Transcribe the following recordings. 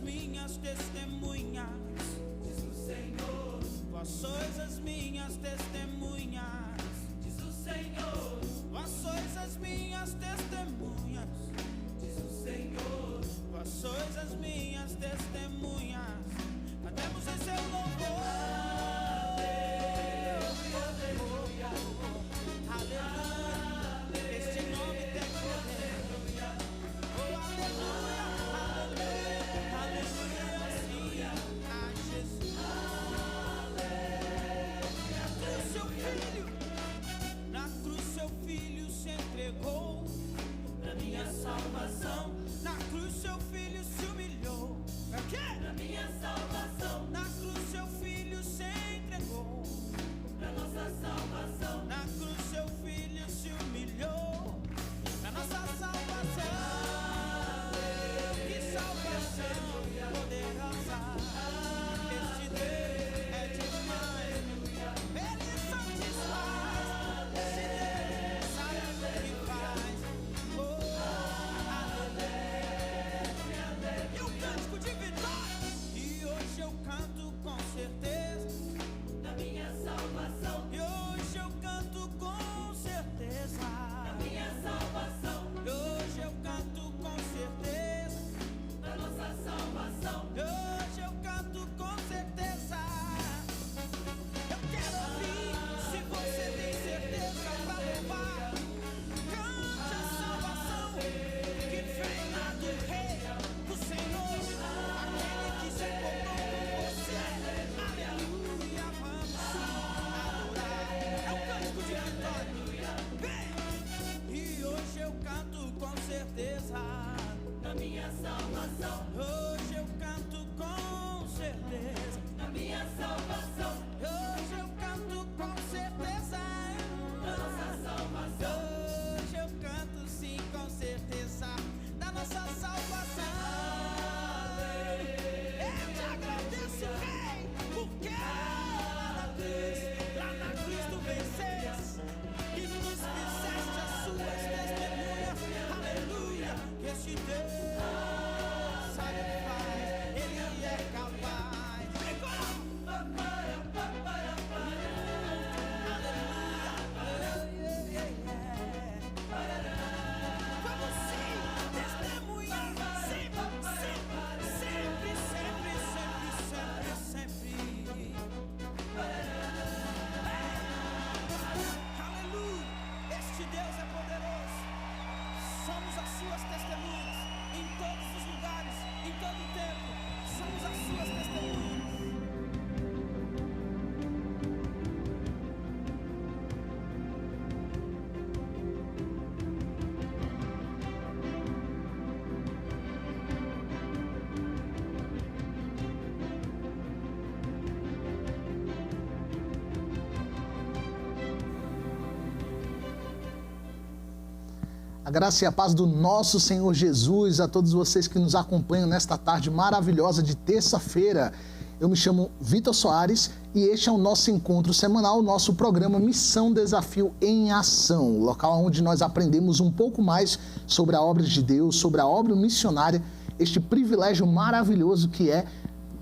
minhas testemunhas, diz o Senhor. Vós sois as minhas testemunhas, diz o Senhor. Vós sois as minhas testemunhas, diz o Senhor. Vós sois as minhas testemunhas. Cantemos em seu louvor. Aleluia, aleluia. Este nome tem poder. Oh, aleluia, aleluia, aleluia, sim, a Jesus. Na cruz seu filho se entregou pra minha salvação. Na cruz seu filho se humilhou. Pra quê? Pra minha salvação. Na cruz seu filho se entregou pra nossa salvação. Na cruz seu filho se humilhou pra nossa salvação. Que salvação poderosa. Este Deus é demais. Ele satisfaz. Esse Deus sabe o que faz. Oh, aleluia. E o cântico de vitória. E hoje eu canto com certeza da minha salvação. E hoje eu canto com certeza da minha salvação. E hoje eu canto com certeza da nossa salvação. E hoje eu canto com certeza. Eu quero ouvir se você tem certeza pra louvar. Cante a salvação que vem lá do Rei, do Senhor, aquele que se encontrou com você. Aleluia, vamos adorar. É o cântico de vitória. Vem! E hoje eu canto com certeza da minha salvação. Hoje eu canto com certeza da minha salvação. Hoje eu canto com certeza da nossa salvação. Hoje eu canto sim com certeza da nossa salvação. Eu te agradeço, Rei, porque lá na cruz tu venceste e nos fizeste as suas testemunhas. Aleluia, que este Deus sabe o que faz, Ele é capaz. Vamos sim, testemunhar sempre, sempre, sempre, sempre, sempre, sempre. Aleluia, este Deus é poderoso. Somos as suas testemunhas em todos os lugares, em todo o tempo. Somos as suas testemunhas. A graça e a paz do nosso Senhor Jesus a todos vocês que nos acompanham nesta tarde maravilhosa de terça-feira. Eu me chamo Vitor Soares e este é o nosso encontro semanal, o nosso programa Missão Desafio em Ação, local onde nós aprendemos um pouco mais sobre a obra de Deus, sobre a obra missionária, este privilégio maravilhoso que é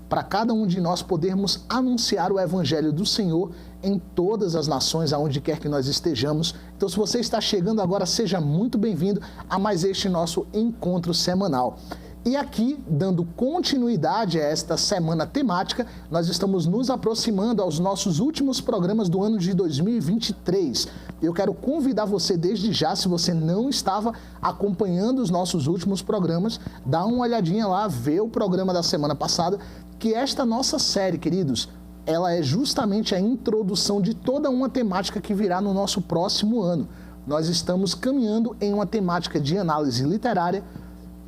para cada um de nós podermos anunciar o Evangelho do Senhor em todas as nações, aonde quer que nós estejamos. Então, se você está chegando agora, seja muito bem-vindo a mais este nosso encontro semanal. E aqui, dando continuidade a esta semana temática, nós estamos nos aproximando aos nossos últimos programas do ano de 2023. Eu quero convidar você desde já, se você não estava acompanhando os nossos últimos programas, dá uma olhadinha lá, vê o programa da semana passada, que esta nossa série, queridos, ela é justamente a introdução de toda uma temática que virá no nosso próximo ano. Nós estamos caminhando em uma temática de análise literária,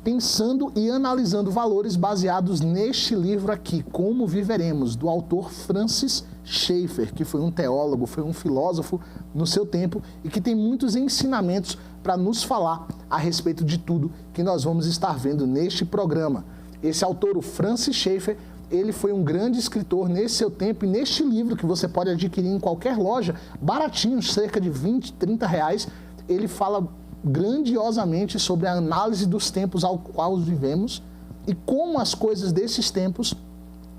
pensando e analisando valores baseados neste livro aqui, Como Viveremos, do autor Francis Schaeffer, que foi um teólogo, foi um filósofo no seu tempo e que tem muitos ensinamentos para nos falar a respeito de tudo que nós vamos estar vendo neste programa. Esse autor, o Francis Schaeffer, ele foi um grande escritor nesse seu tempo e neste livro que você pode adquirir em qualquer loja, baratinho, cerca de 20, 30 reais, ele fala grandiosamente sobre a análise dos tempos ao qual vivemos e como as coisas desses tempos,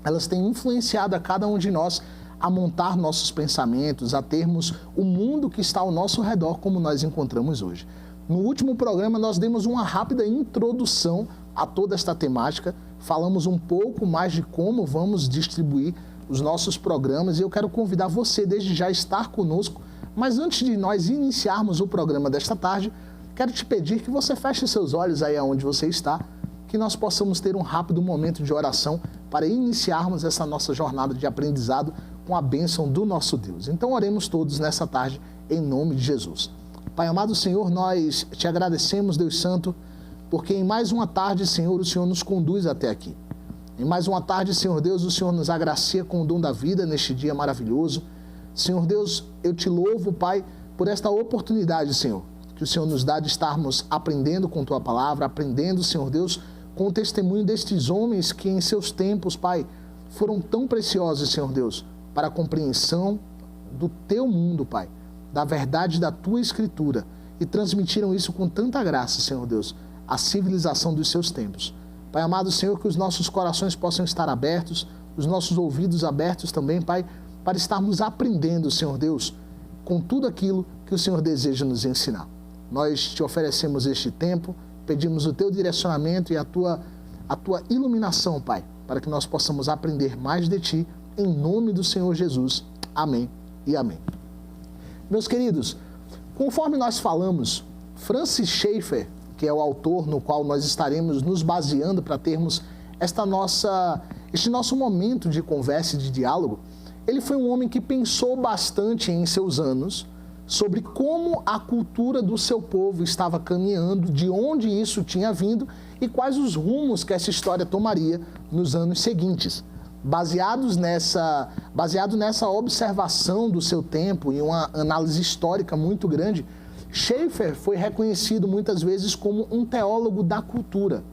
elas têm influenciado a cada um de nós a montar nossos pensamentos, a termos o mundo que está ao nosso redor como nós encontramos hoje. No último programa, nós demos uma rápida introdução a toda esta temática, falamos um pouco mais de como vamos distribuir os nossos programas e eu quero convidar você desde já a estar conosco, mas antes de nós iniciarmos o programa desta tarde, quero te pedir que você feche seus olhos aí aonde você está, que nós possamos ter um rápido momento de oração para iniciarmos essa nossa jornada de aprendizado com a bênção do nosso Deus. Então oremos todos nessa tarde em nome de Jesus. Pai amado Senhor, nós te agradecemos, Deus Santo, porque em mais uma tarde, Senhor, o Senhor nos conduz até aqui. Em mais uma tarde, Senhor Deus, o Senhor nos agracia com o dom da vida neste dia maravilhoso. Senhor Deus, eu te louvo, Pai, por esta oportunidade, Senhor, que o Senhor nos dá de estarmos aprendendo com Tua palavra, aprendendo, Senhor Deus, com o testemunho destes homens que em seus tempos, Pai, foram tão preciosos, Senhor Deus, para a compreensão do Teu mundo, Pai, da verdade da Tua Escritura, e transmitiram isso com tanta graça, Senhor Deus, à civilização dos seus tempos. Pai amado, Senhor, que os nossos corações possam estar abertos, os nossos ouvidos abertos também, Pai, para estarmos aprendendo, Senhor Deus, com tudo aquilo que o Senhor deseja nos ensinar. Nós te oferecemos este tempo, pedimos o Teu direcionamento e a tua iluminação, Pai, para que nós possamos aprender mais de Ti, em nome do Senhor Jesus. Amém e amém. Meus queridos, conforme nós falamos, Francis Schaeffer, que é o autor no qual nós estaremos nos baseando para termos este nosso momento de conversa e de diálogo, ele foi um homem que pensou bastante em seus anos sobre como a cultura do seu povo estava caminhando, de onde isso tinha vindo e quais os rumos que essa história tomaria nos anos seguintes. Baseado nessa observação do seu tempo e uma análise histórica muito grande, Schaeffer foi reconhecido muitas vezes como um teólogo da cultura.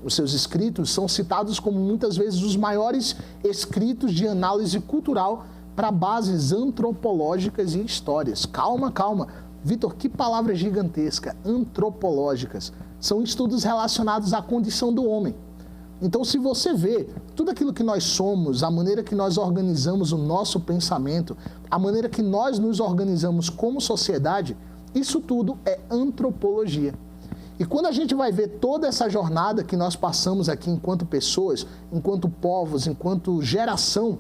Os seus escritos são citados como muitas vezes os maiores escritos de análise cultural para bases antropológicas e histórias. Calma. Vitor, que palavra gigantesca, antropológicas. São estudos relacionados à condição do homem. Então, se você vê tudo aquilo que nós somos, a maneira que nós organizamos o nosso pensamento, a maneira que nós nos organizamos como sociedade, isso tudo é antropologia. E quando a gente vai ver toda essa jornada que nós passamos aqui enquanto pessoas, enquanto povos, enquanto geração,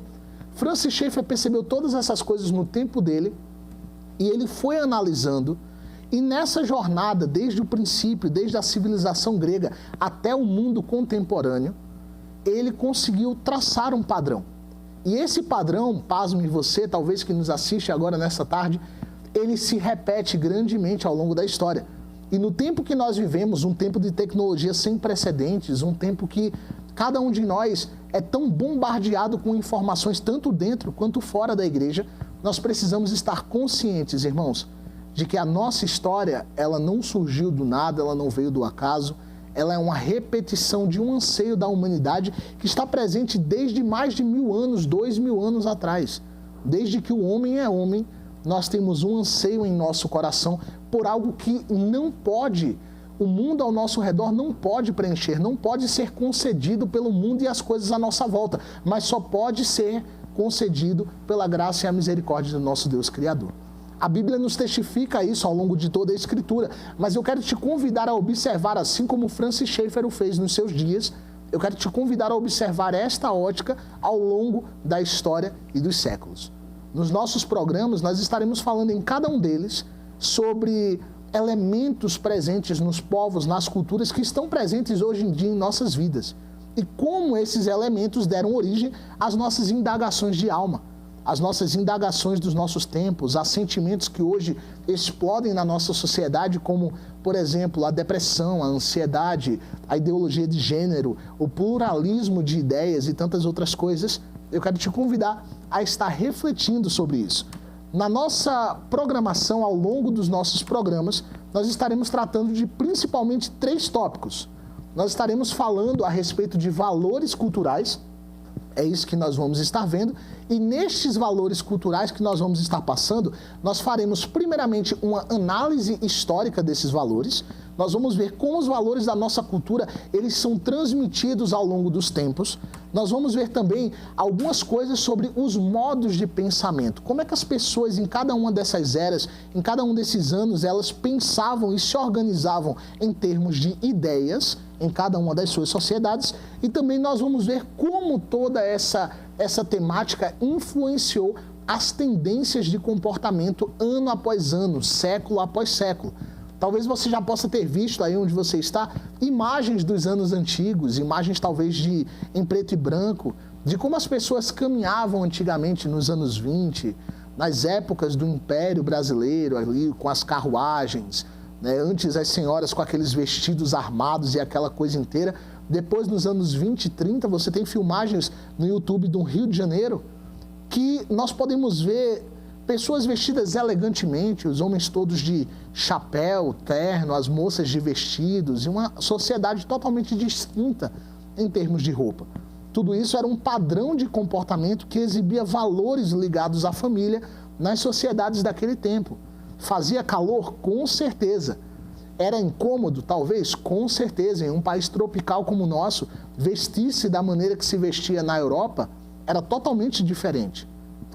Francis Schaeffer percebeu todas essas coisas no tempo dele e ele foi analisando. E nessa jornada, desde o princípio, desde a civilização grega até o mundo contemporâneo, ele conseguiu traçar um padrão. E esse padrão, pasme você, talvez que nos assiste agora nessa tarde, ele se repete grandemente ao longo da história. E no tempo que nós vivemos, um tempo de tecnologia sem precedentes, um tempo que cada um de nós é tão bombardeado com informações, tanto dentro quanto fora da igreja, nós precisamos estar conscientes, irmãos, de que a nossa história, ela não surgiu do nada, ela não veio do acaso, ela é uma repetição de um anseio da humanidade que está presente desde mais de 1000 anos, 2000 anos atrás. Desde que o homem é homem, nós temos um anseio em nosso coração por algo que não pode, o mundo ao nosso redor não pode preencher, não pode ser concedido pelo mundo e as coisas à nossa volta, mas só pode ser concedido pela graça e a misericórdia do nosso Deus Criador. A Bíblia nos testifica isso ao longo de toda a Escritura, mas eu quero te convidar a observar, assim como Francis Schaeffer o fez nos seus dias, eu quero te convidar a observar esta ótica ao longo da história e dos séculos. Nos nossos programas, nós estaremos falando em cada um deles sobre elementos presentes nos povos, nas culturas que estão presentes hoje em dia em nossas vidas e como esses elementos deram origem às nossas indagações de alma, as nossas indagações dos nossos tempos, a sentimentos que hoje explodem na nossa sociedade, como, por exemplo, a depressão, a ansiedade, a ideologia de gênero, o pluralismo de ideias e tantas outras coisas. Eu quero te convidar a estar refletindo sobre isso. Na nossa programação, ao longo dos nossos programas, nós estaremos tratando de principalmente 3 tópicos. Nós estaremos falando a respeito de valores culturais, é isso que nós vamos estar vendo, e nestes valores culturais que nós vamos estar passando, nós faremos primeiramente uma análise histórica desses valores, nós vamos ver como os valores da nossa cultura, eles são transmitidos ao longo dos tempos. Nós vamos ver também algumas coisas sobre os modos de pensamento. Como é que as pessoas em cada uma dessas eras, em cada um desses anos, elas pensavam e se organizavam em termos de ideias em cada uma das suas sociedades. E também nós vamos ver como toda essa temática influenciou as tendências de comportamento ano após ano, século após século. Talvez você já possa ter visto aí onde você está imagens dos anos antigos, imagens talvez em preto e branco, de como as pessoas caminhavam antigamente nos anos 20, nas épocas do Império Brasileiro, ali com as carruagens, né? Antes as senhoras com aqueles vestidos armados e aquela coisa inteira. Depois, nos anos 20 e 30, você tem filmagens no YouTube do Rio de Janeiro que nós podemos ver pessoas vestidas elegantemente, os homens todos de chapéu, terno, as moças de vestidos, e uma sociedade totalmente distinta em termos de roupa. Tudo isso era um padrão de comportamento que exibia valores ligados à família nas sociedades daquele tempo. Fazia calor? Com certeza. Era incômodo? Talvez? Com certeza. Em um país tropical como o nosso, vestir-se da maneira que se vestia na Europa era totalmente diferente.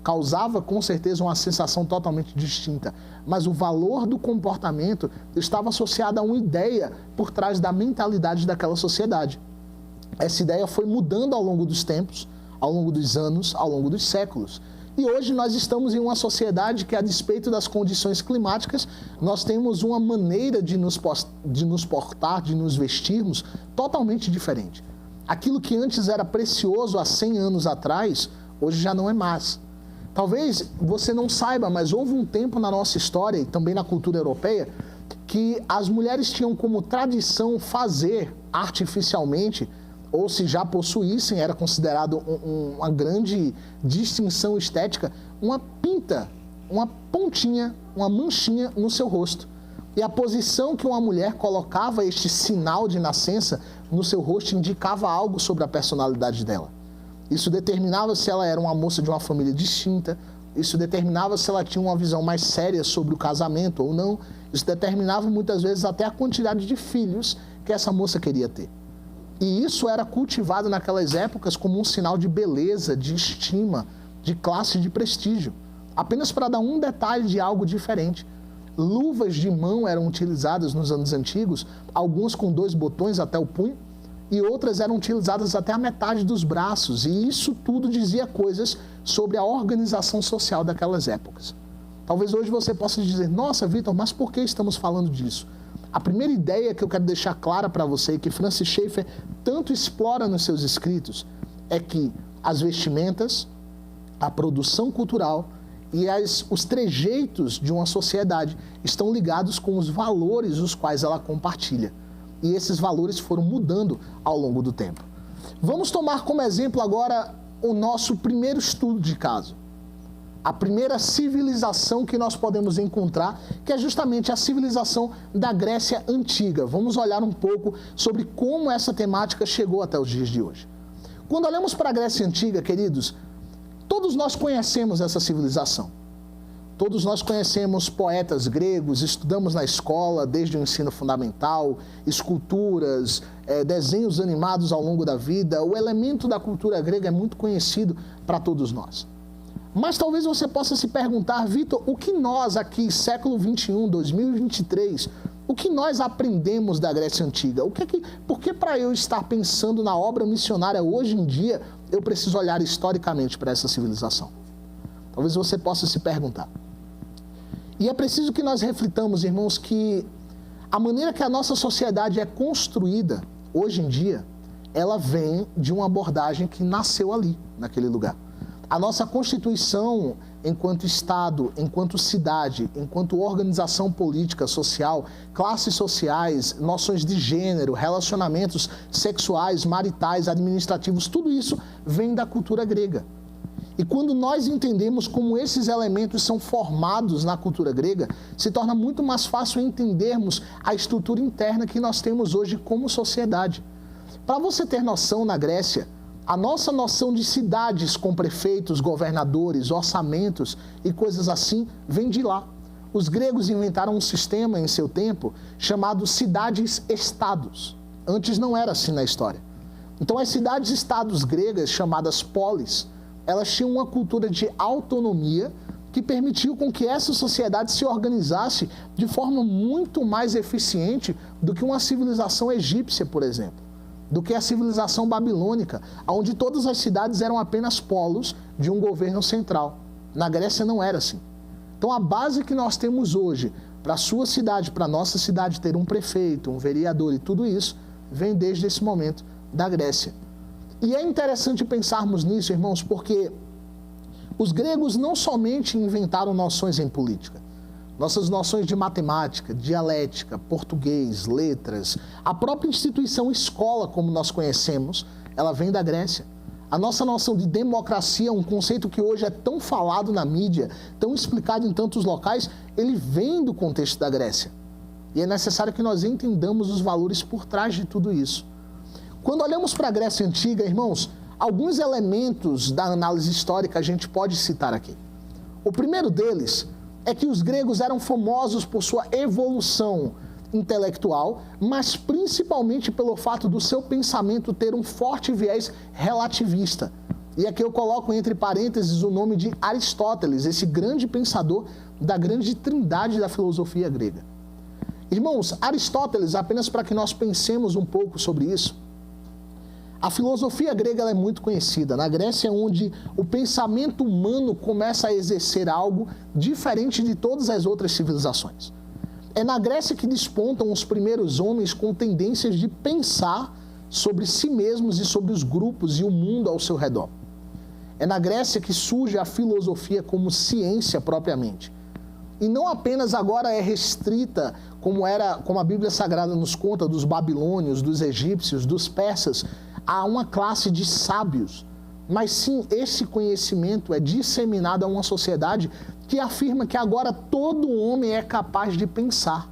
Causava, com certeza, uma sensação totalmente distinta. Mas o valor do comportamento estava associado a uma ideia por trás da mentalidade daquela sociedade. Essa ideia foi mudando ao longo dos tempos, ao longo dos anos, ao longo dos séculos. E hoje nós estamos em uma sociedade que, a despeito das condições climáticas, nós temos uma maneira de nos portar, de nos vestirmos totalmente diferente. Aquilo que antes era precioso há 100 anos atrás, hoje já não é mais. Talvez você não saiba, mas houve um tempo na nossa história e também na cultura europeia que as mulheres tinham como tradição fazer artificialmente, ou se já possuíssem, era considerado uma grande distinção estética, uma pinta, uma pontinha, uma manchinha no seu rosto. E a posição que uma mulher colocava este sinal de nascença no seu rosto indicava algo sobre a personalidade dela. Isso determinava se ela era uma moça de uma família distinta, isso determinava se ela tinha uma visão mais séria sobre o casamento ou não, isso determinava muitas vezes até a quantidade de filhos que essa moça queria ter. E isso era cultivado naquelas épocas como um sinal de beleza, de estima, de classe, de prestígio. Apenas para dar um detalhe de algo diferente. Luvas de mão eram utilizadas nos anos antigos, algumas com 2 botões até o punho, e outras eram utilizadas até a metade dos braços. E isso tudo dizia coisas sobre a organização social daquelas épocas. Talvez hoje você possa dizer, nossa, Vitor, mas por que estamos falando disso? A primeira ideia que eu quero deixar clara para você, que Francis Schaeffer tanto explora nos seus escritos, é que as vestimentas, a produção cultural e os trejeitos de uma sociedade estão ligados com os valores os quais ela compartilha. E esses valores foram mudando ao longo do tempo. Vamos tomar como exemplo agora o nosso primeiro estudo de caso. A primeira civilização que nós podemos encontrar, que é justamente a civilização da Grécia Antiga. Vamos olhar um pouco sobre como essa temática chegou até os dias de hoje. Quando olhamos para a Grécia Antiga, queridos, todos nós conhecemos essa civilização. Todos nós conhecemos poetas gregos, estudamos na escola, desde o ensino fundamental, esculturas, desenhos animados ao longo da vida. O elemento da cultura grega é muito conhecido para todos nós. Mas talvez você possa se perguntar, Vitor, o que nós aqui, século 21, 2023, o que nós aprendemos da Grécia Antiga? Por que para eu estar pensando na obra missionária hoje em dia, eu preciso olhar historicamente para essa civilização? Talvez você possa se perguntar. E é preciso que nós reflitamos, irmãos, que a maneira que a nossa sociedade é construída hoje em dia, ela vem de uma abordagem que nasceu ali, naquele lugar. A nossa Constituição, enquanto Estado, enquanto cidade, enquanto organização política, social, classes sociais, noções de gênero, relacionamentos sexuais, maritais, administrativos, tudo isso vem da cultura grega. E quando nós entendemos como esses elementos são formados na cultura grega, se torna muito mais fácil entendermos a estrutura interna que nós temos hoje como sociedade. Para você ter noção, na Grécia, a nossa noção de cidades com prefeitos, governadores, orçamentos e coisas assim vem de lá. os gregos inventaram um sistema em seu tempo chamado cidades-estados. Antes não era assim na história. Então as cidades-estados gregas, chamadas polis, elas tinham uma cultura de autonomia que permitiu com que essa sociedade se organizasse de forma muito mais eficiente do que uma civilização egípcia, por exemplo, do que a civilização babilônica, onde todas as cidades eram apenas polos de um governo central. Na Grécia não era assim. Então a base que nós temos hoje para a sua cidade, para a nossa cidade ter um prefeito, um vereador e tudo isso, vem desde esse momento da Grécia. E é interessante pensarmos nisso, irmãos, porque os gregos não somente inventaram noções em política. Nossas noções de matemática, dialética, português, letras, a própria instituição escola, como nós conhecemos, ela vem da Grécia. A nossa noção de democracia, um conceito que hoje é tão falado na mídia, tão explicado em tantos locais, ele vem do contexto da Grécia. E é necessário que nós entendamos os valores por trás de tudo isso. Quando olhamos para a Grécia Antiga, irmãos, alguns elementos da análise histórica a gente pode citar aqui. O primeiro deles é que os gregos eram famosos por sua evolução intelectual, mas principalmente pelo fato do seu pensamento ter um forte viés relativista. E aqui eu coloco entre parênteses o nome de Aristóteles, esse grande pensador da grande trindade da filosofia grega. Irmãos, Aristóteles, apenas para que nós pensemos um pouco sobre isso, a filosofia grega ela é muito conhecida. Na Grécia é onde o pensamento humano começa a exercer algo diferente de todas as outras civilizações. É na Grécia que despontam os primeiros homens com tendências de pensar sobre si mesmos e sobre os grupos e o mundo ao seu redor. É na Grécia que surge a filosofia como ciência propriamente. E não apenas agora é restrita, como a Bíblia Sagrada nos conta, dos babilônios, dos egípcios, dos persas, a uma classe de sábios, mas sim esse conhecimento é disseminado a uma sociedade que afirma que agora todo homem é capaz de pensar.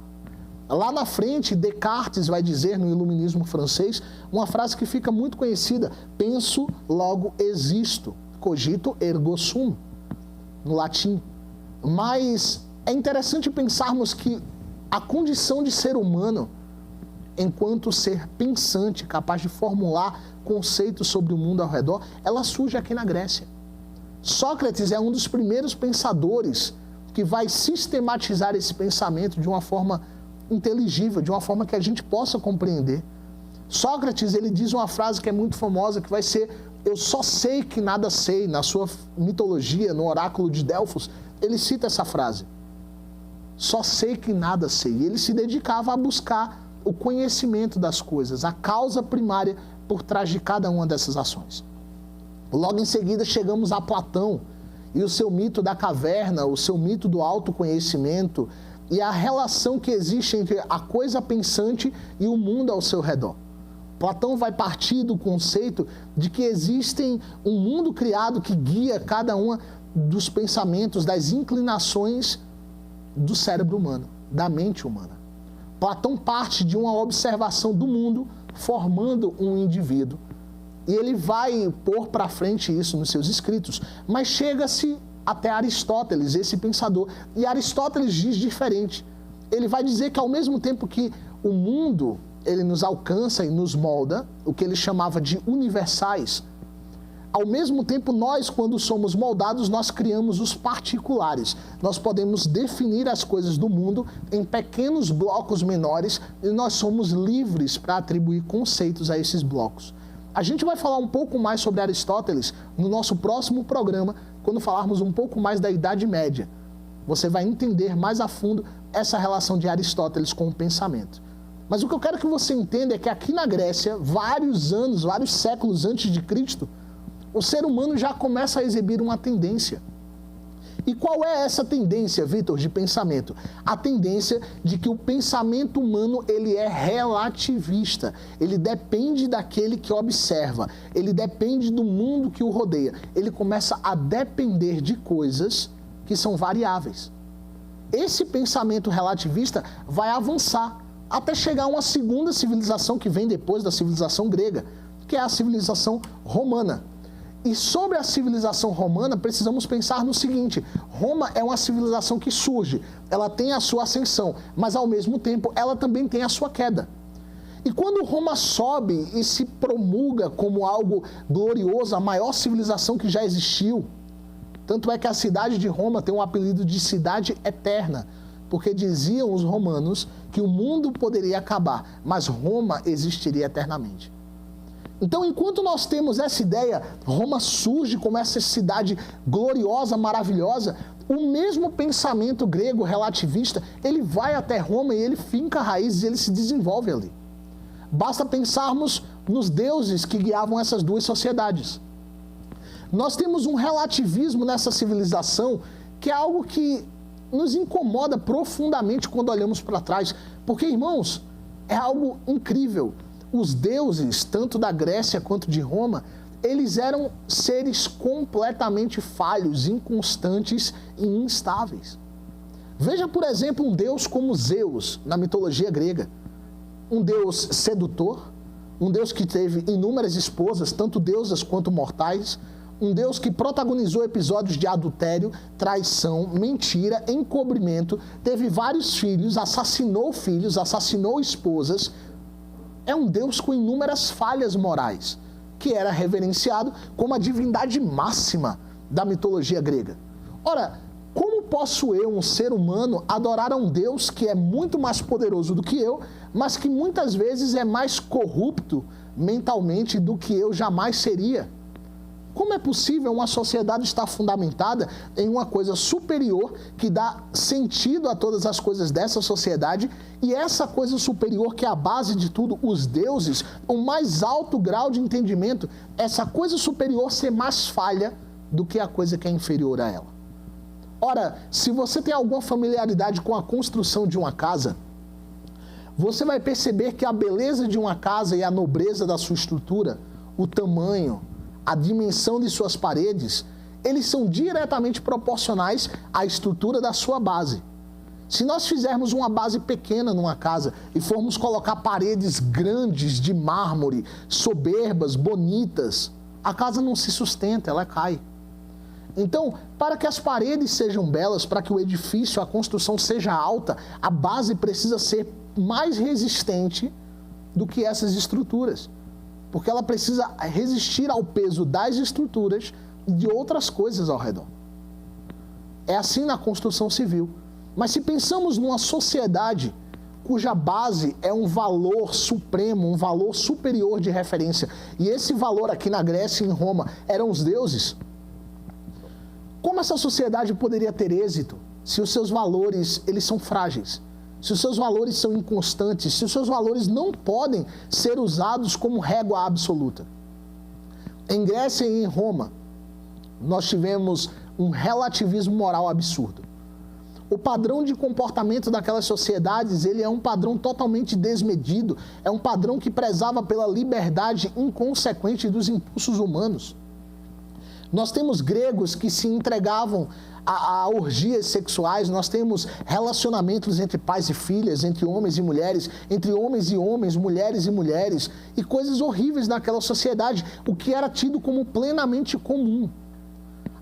Lá na frente, Descartes vai dizer no iluminismo francês uma frase que fica muito conhecida: penso, logo existo, cogito ergo sum, no latim. Mas é interessante pensarmos que a condição de ser humano, enquanto ser pensante, capaz de formular conceitos sobre o mundo ao redor, ela surge aqui na Grécia. Sócrates é um dos primeiros pensadores que vai sistematizar esse pensamento de uma forma inteligível, de uma forma que a gente possa compreender. Sócrates, ele diz uma frase que é muito famosa, que vai ser: eu só sei que nada sei. Na sua mitologia, no oráculo de Delfos, ele cita essa frase. Só sei que nada sei. E ele se dedicava a buscar o conhecimento das coisas, a causa primária por trás de cada uma dessas ações. Logo em seguida chegamos a Platão e o seu mito da caverna, o seu mito do autoconhecimento e a relação que existe entre a coisa pensante e o mundo ao seu redor. Platão vai partir do conceito de que existe um mundo criado que guia cada uma dos pensamentos, das inclinações do cérebro humano, da mente humana. Platão parte de uma observação do mundo formando um indivíduo. E ele vai pôr para frente isso nos seus escritos. Mas chega-se até Aristóteles, esse pensador. E Aristóteles diz diferente. Ele vai dizer que ao mesmo tempo que o mundo ele nos alcança e nos molda, o que ele chamava de universais, ao mesmo tempo nós, quando somos moldados, nós criamos os particulares. Nós podemos definir as coisas do mundo em pequenos blocos menores e nós somos livres para atribuir conceitos a esses blocos. A gente vai falar um pouco mais sobre Aristóteles no nosso próximo programa, quando falarmos um pouco mais da Idade Média. Você vai entender mais a fundo essa relação de Aristóteles com o pensamento. Mas o que eu quero que você entenda é que aqui na Grécia, vários anos, vários séculos antes de Cristo, o ser humano já começa a exibir uma tendência. E qual é essa tendência, Vitor, de pensamento? A tendência de que o pensamento humano ele é relativista. Ele depende daquele que observa. Ele depende do mundo que o rodeia. Ele começa a depender de coisas que são variáveis. Esse pensamento relativista vai avançar até chegar a uma segunda civilização que vem depois da civilização grega, que é a civilização romana. E sobre a civilização romana, precisamos pensar no seguinte: Roma é uma civilização que surge, ela tem a sua ascensão, mas ao mesmo tempo ela também tem a sua queda. E quando Roma sobe e se promulga como algo glorioso, a maior civilização que já existiu, tanto é que a cidade de Roma tem um apelido de cidade eterna, porque diziam os romanos que o mundo poderia acabar, mas Roma existiria eternamente. Então, enquanto nós temos essa ideia, Roma surge como essa cidade gloriosa, maravilhosa, o mesmo pensamento grego relativista, ele vai até Roma e ele finca raízes e ele se desenvolve ali. Basta pensarmos nos deuses que guiavam essas duas sociedades. Nós temos um relativismo nessa civilização que é algo que nos incomoda profundamente quando olhamos para trás, porque, irmãos, é algo incrível. Os deuses, tanto da Grécia quanto de Roma, eles eram seres completamente falhos, inconstantes e instáveis. Veja, por exemplo, um deus como Zeus, na mitologia grega. Um deus sedutor, um deus que teve inúmeras esposas, tanto deusas quanto mortais, um Deus que protagonizou episódios de adultério, traição, mentira, encobrimento, teve vários filhos, assassinou esposas. É um Deus com inúmeras falhas morais, que era reverenciado como a divindade máxima da mitologia grega. Ora, como posso eu, um ser humano, adorar a um Deus que é muito mais poderoso do que eu, mas que muitas vezes é mais corrupto mentalmente do que eu jamais seria? Como é possível uma sociedade estar fundamentada em uma coisa superior que dá sentido a todas as coisas dessa sociedade e essa coisa superior que é a base de tudo, os deuses, o mais alto grau de entendimento, essa coisa superior ser mais falha do que a coisa que é inferior a ela? Ora, se você tem alguma familiaridade com a construção de uma casa, você vai perceber que a beleza de uma casa e a nobreza da sua estrutura, o tamanho, a dimensão de suas paredes, eles são diretamente proporcionais à estrutura da sua base. Se nós fizermos uma base pequena numa casa e formos colocar paredes grandes de mármore, soberbas, bonitas, a casa não se sustenta, ela cai. Então, para que as paredes sejam belas, para que o edifício, a construção seja alta, a base precisa ser mais resistente do que essas estruturas. Porque ela precisa resistir ao peso das estruturas e de outras coisas ao redor. É assim na construção civil. Mas se pensamos numa sociedade cuja base é um valor supremo, um valor superior de referência, e esse valor aqui na Grécia e em Roma eram os deuses, como essa sociedade poderia ter êxito se os seus valores eles são frágeis? Se os seus valores são inconstantes, se os seus valores não podem ser usados como régua absoluta. Em Grécia e em Roma, nós tivemos um relativismo moral absurdo. O padrão de comportamento daquelas sociedades, ele é um padrão totalmente desmedido, é um padrão que prezava pela liberdade inconsequente dos impulsos humanos. Nós temos gregos que se entregavam a orgias sexuais, nós temos relacionamentos entre pais e filhas, entre homens e mulheres, entre homens e homens, mulheres e mulheres, e coisas horríveis naquela sociedade, o que era tido como plenamente comum.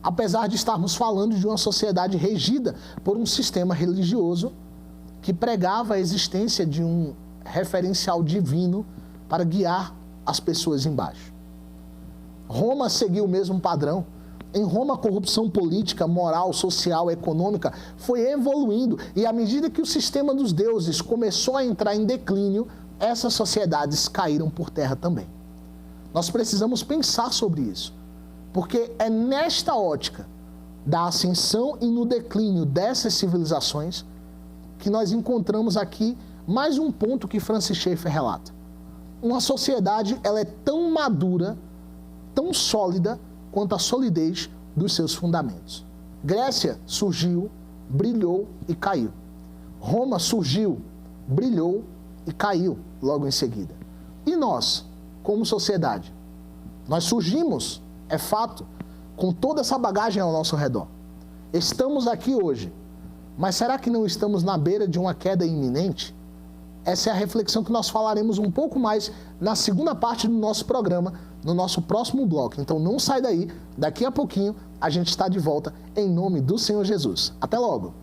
Apesar de estarmos falando de uma sociedade regida por um sistema religioso que pregava a existência de um referencial divino para guiar as pessoas embaixo. Roma seguiu o mesmo padrão. Em Roma, a corrupção política, moral, social, econômica foi evoluindo e à medida que o sistema dos deuses começou a entrar em declínio, essas sociedades caíram por terra também. Nós precisamos pensar sobre isso, porque é nesta ótica da ascensão e no declínio dessas civilizações que nós encontramos aqui mais um ponto que Francis Schaeffer relata. Uma sociedade, ela é tão madura, tão sólida, quanto à solidez dos seus fundamentos. Grécia surgiu, brilhou e caiu. Roma surgiu, brilhou e caiu logo em seguida. E nós, como sociedade? Nós surgimos, é fato, com toda essa bagagem ao nosso redor. Estamos aqui hoje, mas será que não estamos na beira de uma queda iminente? Essa é a reflexão que nós falaremos um pouco mais na segunda parte do nosso programa, no nosso próximo bloco. Então não sai daí, daqui a pouquinho a gente está de volta em nome do Senhor Jesus. Até logo!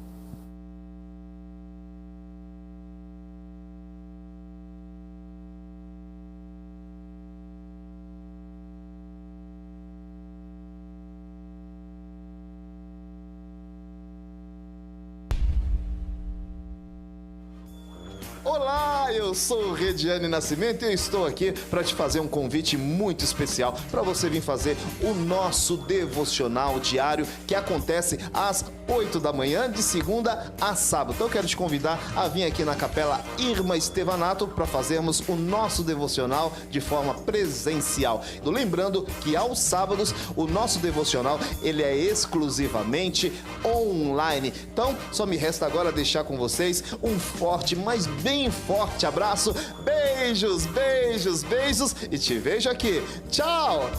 Olá, eu sou o Rediane Nascimento e eu estou aqui para te fazer um convite muito especial para você vir fazer o nosso devocional diário que acontece às 8 da manhã, de segunda a sábado. Então eu quero te convidar a vir aqui na Capela Irma Estevanato para fazermos o nosso devocional de forma presencial. Lembrando que aos sábados o nosso devocional ele é exclusivamente online. Então só me resta agora deixar com vocês um forte, mas bem forte abraço. Beijos, beijos, beijos e te vejo aqui. Tchau!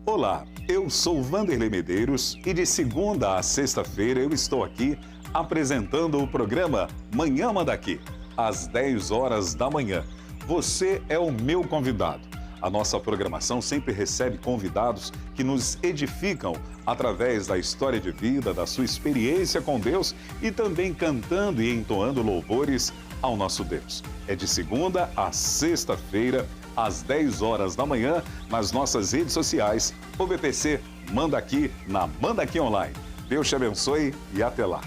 Olá, eu sou Vanderlei Medeiros e de segunda a sexta-feira eu estou aqui apresentando o programa Manhã Manda Aqui, às 10 horas da manhã. Você é o meu convidado. A nossa programação sempre recebe convidados que nos edificam através da história de vida, da sua experiência com Deus e também cantando e entoando louvores ao nosso Deus. É de segunda a sexta-feira, às 10 horas da manhã, nas nossas redes sociais, OBPC Manda Aqui, na Manda Aqui Online. Deus te abençoe e até lá.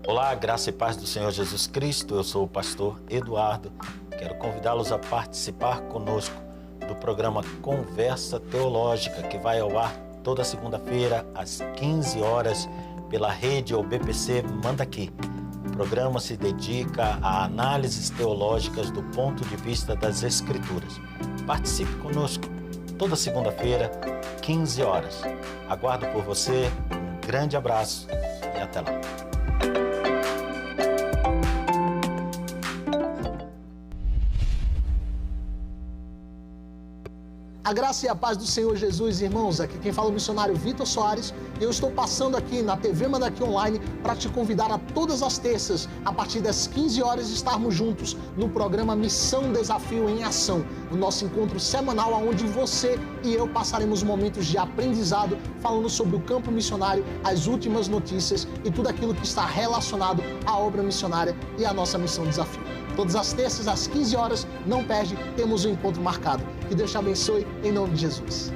Olá, graça e paz do Senhor Jesus Cristo. Eu sou o pastor Eduardo. Quero convidá-los a participar conosco do programa Conversa Teológica, que vai ao ar toda segunda-feira, às 15 horas, pela rede OBPC Manda Aqui. O programa se dedica a análises teológicas do ponto de vista das Escrituras. Participe conosco toda segunda-feira, 15 horas. Aguardo por você. Um grande abraço e até lá. A graça e a paz do Senhor Jesus, irmãos, aqui quem fala é o missionário Vitor Soares. Eu estou passando aqui na TV Manda Aqui Online para te convidar a todas as terças, a partir das 15 horas, estarmos juntos no programa Missão Desafio em Ação, o nosso encontro semanal onde você e eu passaremos momentos de aprendizado falando sobre o campo missionário, as últimas notícias e tudo aquilo que está relacionado à obra missionária e à nossa Missão Desafio. Todas as terças, às 15 horas, não perde, temos um encontro marcado. Que Deus te abençoe, em nome de Jesus.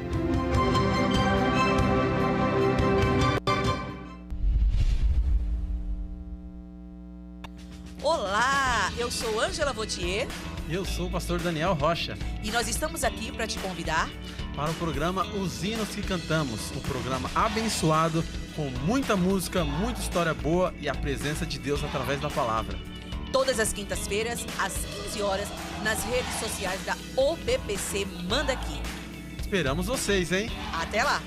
Olá, eu sou Ângela Vautier. Eu sou o pastor Daniel Rocha. E nós estamos aqui para te convidar para o programa Os Hinos que Cantamos, um programa abençoado, com muita música, muita história boa e a presença de Deus através da palavra. Todas as quintas-feiras, às 15 horas, nas redes sociais da OBPC Manda Aqui. Esperamos vocês, hein? Até lá!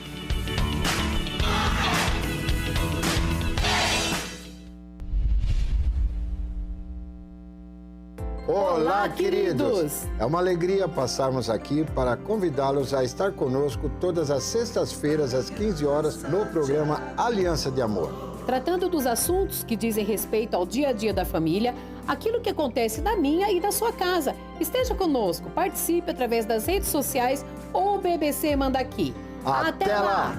Olá, queridos! É uma alegria passarmos aqui para convidá-los a estar conosco todas as sextas-feiras, às 15 horas, no programa Aliança de Amor. Tratando dos assuntos que dizem respeito ao dia a dia da família, aquilo que acontece na minha e da sua casa. Esteja conosco, participe através das redes sociais ou BBC Manda Aqui. Até lá!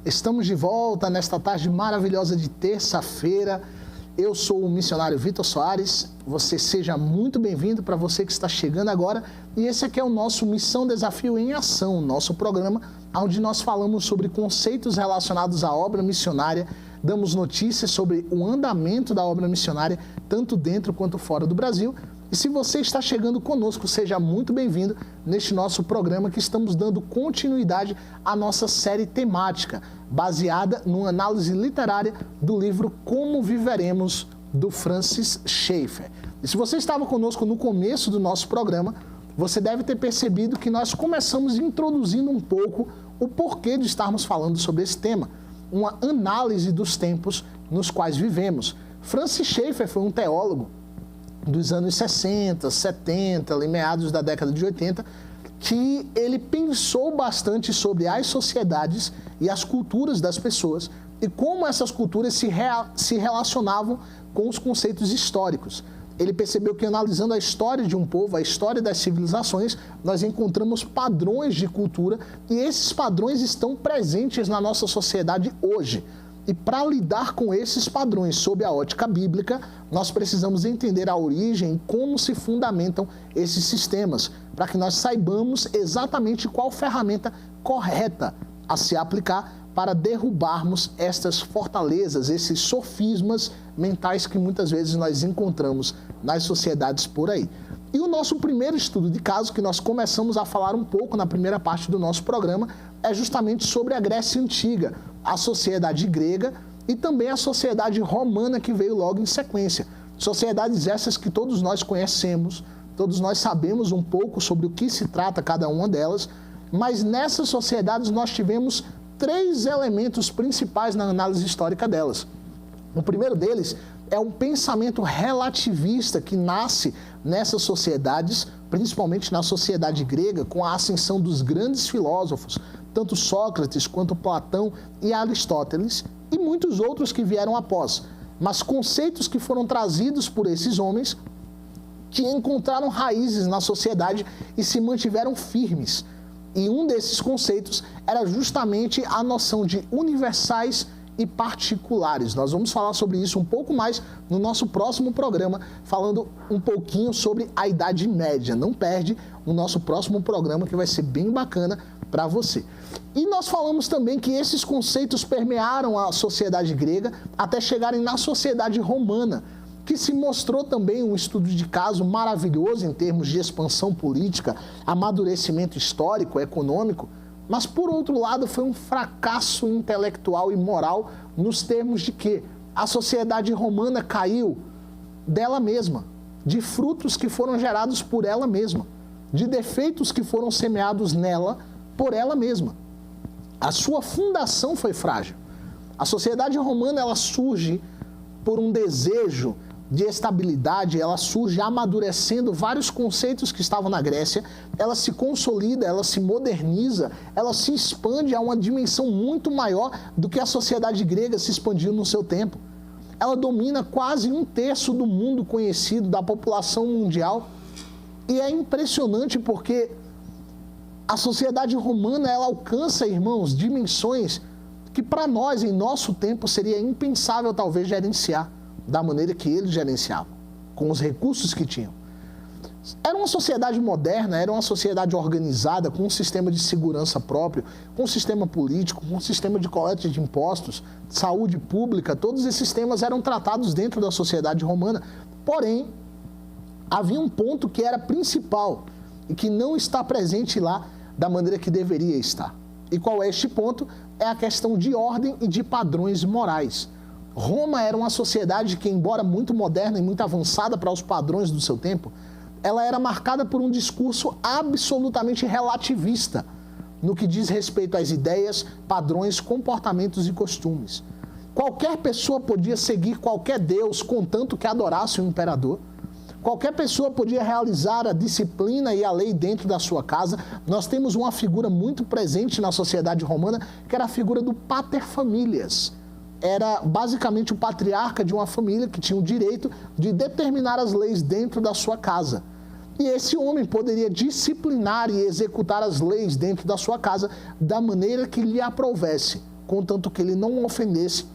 Estamos de volta nesta tarde maravilhosa de terça-feira. Eu sou o missionário Vitor Soares. Você seja muito bem-vindo para você que está chegando agora. E esse aqui é o nosso Missão Desafio em Ação, nosso programa onde nós falamos sobre conceitos relacionados à obra missionária damos notícias sobre o andamento da obra missionária, tanto dentro quanto fora do Brasil. E se você está chegando conosco, seja muito bem-vindo neste nosso programa que estamos dando continuidade à nossa série temática, baseada numa análise literária do livro Como Viveremos, do Francis Schaeffer. E se você estava conosco no começo do nosso programa, você deve ter percebido que nós começamos introduzindo um pouco o porquê de estarmos falando sobre esse tema, uma análise dos tempos nos quais vivemos. Francis Schaeffer foi um teólogo dos anos 60, 70, ali meados da década de 80, que ele pensou bastante sobre as sociedades e as culturas das pessoas e como essas culturas se relacionavam com os conceitos históricos. Ele percebeu que, analisando a história de um povo, a história das civilizações, nós encontramos padrões de cultura e esses padrões estão presentes na nossa sociedade hoje. E para lidar com esses padrões sob a ótica bíblica, nós precisamos entender a origem e como se fundamentam esses sistemas, para que nós saibamos exatamente qual ferramenta correta a se aplicar para derrubarmos estas fortalezas, esses sofismas mentais que muitas vezes nós encontramos nas sociedades por aí. E o nosso primeiro estudo de caso, que nós começamos a falar um pouco na primeira parte do nosso programa, é justamente sobre a Grécia Antiga, a sociedade grega e também a sociedade romana que veio logo em sequência. Sociedades essas que todos nós conhecemos, todos nós sabemos um pouco sobre o que se trata cada uma delas, mas nessas sociedades nós tivemos 3 elementos principais na análise histórica delas. O primeiro deles é um pensamento relativista que nasce nessas sociedades, principalmente na sociedade grega, com a ascensão dos grandes filósofos, tanto Sócrates quanto Platão e Aristóteles, e muitos outros que vieram após. Mas conceitos que foram trazidos por esses homens que encontraram raízes na sociedade e se mantiveram firmes. E um desses conceitos era justamente a noção de universais e particulares. Nós vamos falar sobre isso um pouco mais no nosso próximo programa, falando um pouquinho sobre a Idade Média. Não perde o nosso próximo programa, que vai ser bem bacana para você. E nós falamos também que esses conceitos permearam a sociedade grega até chegarem na sociedade romana, que se mostrou também um estudo de caso maravilhoso em termos de expansão política, amadurecimento histórico, econômico, mas, por outro lado, foi um fracasso intelectual e moral nos termos de que a sociedade romana caiu dela mesma, de frutos que foram gerados por ela mesma, de defeitos que foram semeados nela por ela mesma. A sua fundação foi frágil. A sociedade romana, ela surge por um desejo de estabilidade, ela surge amadurecendo vários conceitos que estavam na Grécia, ela se consolida, ela se moderniza, ela se expande a uma dimensão muito maior do que a sociedade grega se expandiu no seu tempo. Ela domina quase 1/3 do mundo conhecido, da população mundial, e é impressionante porque a sociedade romana, ela alcança, irmãos, dimensões que para nós, em nosso tempo, seria impensável talvez gerenciar da maneira que eles gerenciavam, com os recursos que tinham. Era uma sociedade moderna, era uma sociedade organizada, com um sistema de segurança próprio, com um sistema político, com um sistema de coleta de impostos, saúde pública, todos esses temas eram tratados dentro da sociedade romana. Porém, havia um ponto que era principal e que não está presente lá da maneira que deveria estar. E qual é este ponto? É a questão de ordem e de padrões morais. Roma era uma sociedade que, embora muito moderna e muito avançada para os padrões do seu tempo, ela era marcada por um discurso absolutamente relativista no que diz respeito às ideias, padrões, comportamentos e costumes. Qualquer pessoa podia seguir qualquer deus, contanto que adorasse o imperador. Qualquer pessoa podia realizar a disciplina e a lei dentro da sua casa. Nós temos uma figura muito presente na sociedade romana, que era a figura do pater familias. Era basicamente o patriarca de uma família que tinha o direito de determinar as leis dentro da sua casa. E esse homem poderia disciplinar e executar as leis dentro da sua casa da maneira que lhe aprovesse, contanto que ele não ofendesse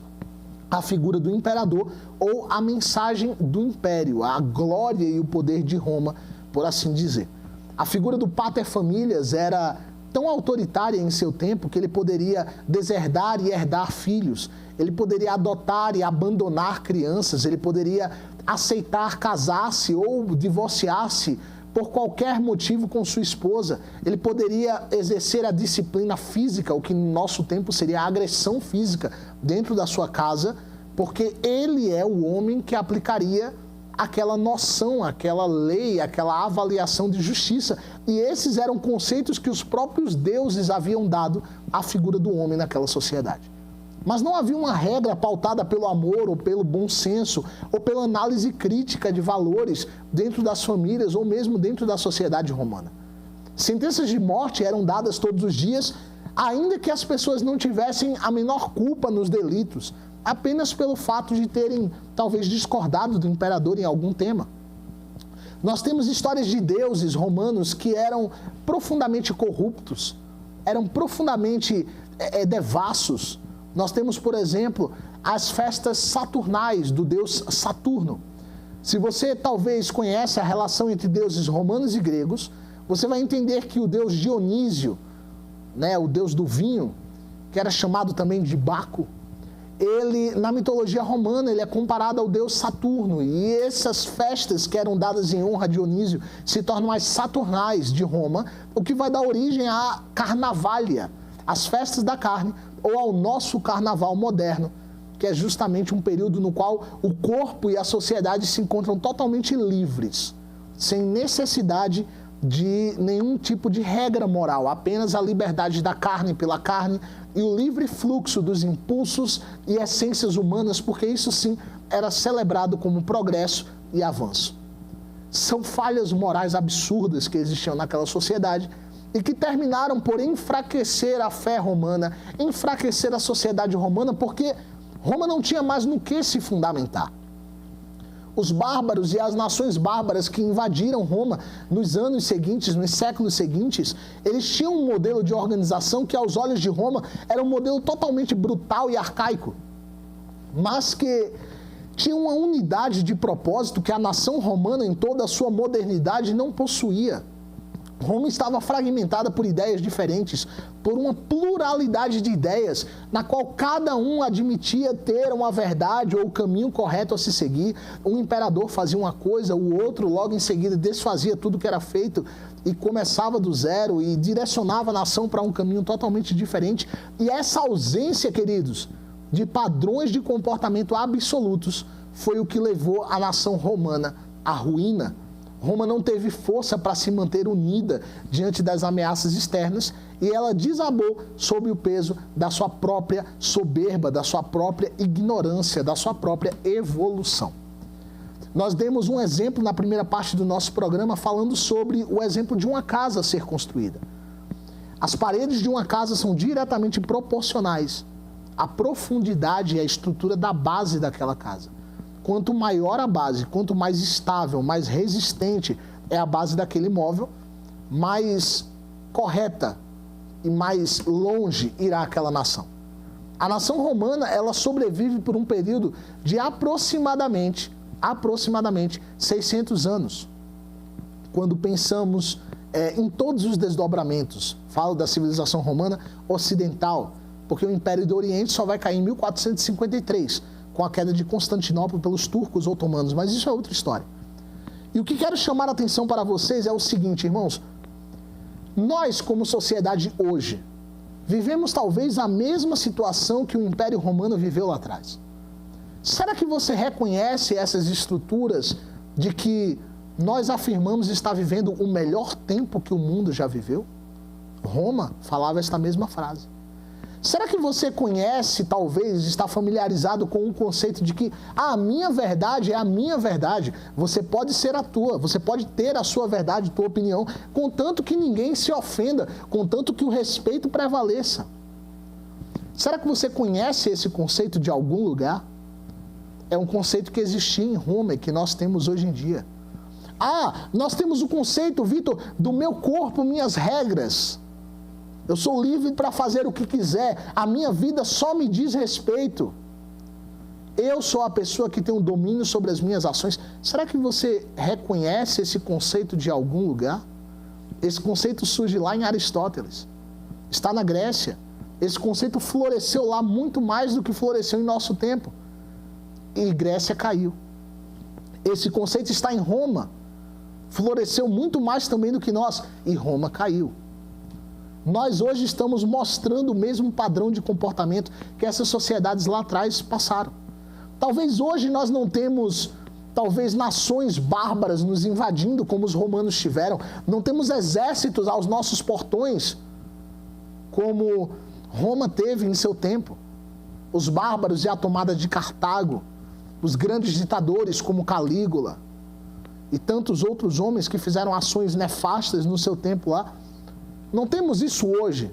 a figura do imperador ou a mensagem do império, a glória e o poder de Roma, por assim dizer. A figura do pater familias era tão autoritária em seu tempo que ele poderia deserdar e herdar filhos. ele poderia adotar e abandonar crianças, ele poderia aceitar casar-se ou divorciar-se por qualquer motivo com sua esposa. Ele poderia exercer a disciplina física, o que no nosso tempo seria a agressão física dentro da sua casa, porque ele é o homem que aplicaria aquela noção, aquela lei, aquela avaliação de justiça. E esses eram conceitos que os próprios deuses haviam dado à figura do homem naquela sociedade. Mas não havia uma regra pautada pelo amor, ou pelo bom senso, ou pela análise crítica de valores dentro das famílias, ou mesmo dentro da sociedade romana. Sentenças de morte eram dadas todos os dias, ainda que as pessoas não tivessem a menor culpa nos delitos, apenas pelo fato de terem, talvez, discordado do imperador em algum tema. Nós temos histórias de deuses romanos que eram profundamente corruptos, eram profundamente devassos. Nós temos, por exemplo, as festas saturnais do deus Saturno. Se você talvez conhece a relação entre deuses romanos e gregos, você vai entender que o deus Dionísio, o deus do vinho, que era chamado também de Baco, ele, na mitologia romana, ele é comparado ao deus Saturno. E essas festas que eram dadas em honra a Dionísio se tornam as saturnais de Roma, o que vai dar origem à Carnavalia, as festas da carne, ou ao nosso carnaval moderno, que é justamente um período no qual o corpo e a sociedade se encontram totalmente livres, sem necessidade de nenhum tipo de regra moral, apenas a liberdade da carne pela carne e o livre fluxo dos impulsos e essências humanas, porque isso sim era celebrado como progresso e avanço. São falhas morais absurdas que existiam naquela sociedade e que terminaram por enfraquecer a fé romana, enfraquecer a sociedade romana, porque Roma não tinha mais no que se fundamentar. Os bárbaros e as nações bárbaras que invadiram Roma nos anos seguintes, nos séculos seguintes, eles tinham um modelo de organização que, aos olhos de Roma, era um modelo totalmente brutal e arcaico, mas que tinha uma unidade de propósito que a nação romana, em toda a sua modernidade, não possuía. Roma estava fragmentada por ideias diferentes, por uma pluralidade de ideias, na qual cada um admitia ter uma verdade ou o caminho correto a se seguir. Um imperador fazia uma coisa, o outro logo em seguida desfazia tudo que era feito e começava do zero e direcionava a nação para um caminho totalmente diferente. E essa ausência, queridos, de padrões de comportamento absolutos foi o que levou a nação romana à ruína. Roma não teve força para se manter unida diante das ameaças externas e ela desabou sob o peso da sua própria soberba, da sua própria ignorância, da sua própria evolução. Nós demos um exemplo na primeira parte do nosso programa falando sobre o exemplo de uma casa ser construída. As paredes de uma casa são diretamente proporcionais à profundidade e à estrutura da base daquela casa. Quanto maior a base, quanto mais estável, mais resistente é a base daquele imóvel, mais correta e mais longe irá aquela nação. A nação romana, ela sobrevive por um período de aproximadamente 600 anos. Quando pensamos em todos os desdobramentos, falo da civilização romana ocidental, porque o Império do Oriente só vai cair em 1453, com a queda de Constantinopla pelos turcos otomanos, mas isso é outra história. E o que quero chamar a atenção para vocês é o seguinte, irmãos, nós como sociedade hoje, vivemos talvez a mesma situação que o Império Romano viveu lá atrás. Será que você reconhece essas estruturas de que nós afirmamos estar vivendo o melhor tempo que o mundo já viveu? Roma falava esta mesma frase. Será que você conhece, talvez, está familiarizado com o conceito de que a minha verdade é a minha verdade? Você pode ser a tua, você pode ter a sua verdade, tua opinião, contanto que ninguém se ofenda, contanto que o respeito prevaleça. Será que você conhece esse conceito de algum lugar? É um conceito que existia em Roma e que nós temos hoje em dia. Nós temos o conceito, Vitor, do meu corpo, minhas regras. Eu sou livre para fazer o que quiser. A minha vida só me diz respeito. Eu sou a pessoa que tem o domínio sobre as minhas ações. Será que você reconhece esse conceito de algum lugar? Esse conceito surge lá em Aristóteles. Está na Grécia. Esse conceito floresceu lá muito mais do que floresceu em nosso tempo. E Grécia caiu. Esse conceito está em Roma. Floresceu muito mais também do que nós. E Roma caiu. Nós hoje estamos mostrando o mesmo padrão de comportamento que essas sociedades lá atrás passaram. Talvez hoje nós não temos, nações bárbaras nos invadindo como os romanos tiveram. Não temos exércitos aos nossos portões como Roma teve em seu tempo. Os bárbaros e a tomada de Cartago, os grandes ditadores como Calígula e tantos outros homens que fizeram ações nefastas no seu tempo lá. Não temos isso hoje,